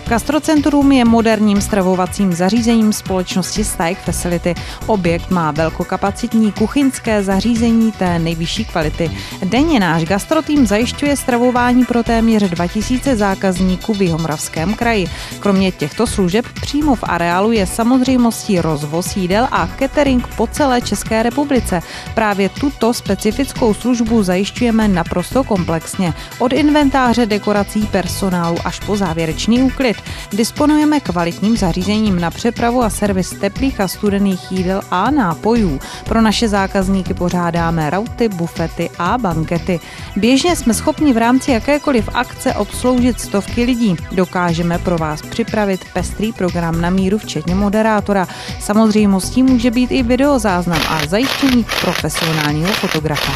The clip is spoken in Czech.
Gastrocentrum je moderním stravovacím zařízením společnosti Steak Facility. Objekt má velkokapacitní kuchyňské zařízení té nejvyšší kvality. Denně náš gastrotým zajišťuje stravování pro téměř 2000 zákazníků v Jihomoravském kraji. Kromě těchto služeb přímo v areálu je samozřejmostí rozvoz jídel a catering po celé České republice. Právě tuto specifickou službu zajišťujeme naprosto komplexně. Od inventáře, dekorací, personálu až po závěrečný úklid. Disponujeme kvalitním zařízením na přepravu a servis teplých a studených jídel a nápojů. Pro naše zákazníky pořádáme rauty, bufety a bankety. Běžně jsme schopni v rámci jakékoliv akce obsloužit stovky lidí. Dokážeme pro vás připravit pestrý program na míru, včetně moderátora. Samozřejmostí může být i videozáznam a zajištění profesionálního fotografa.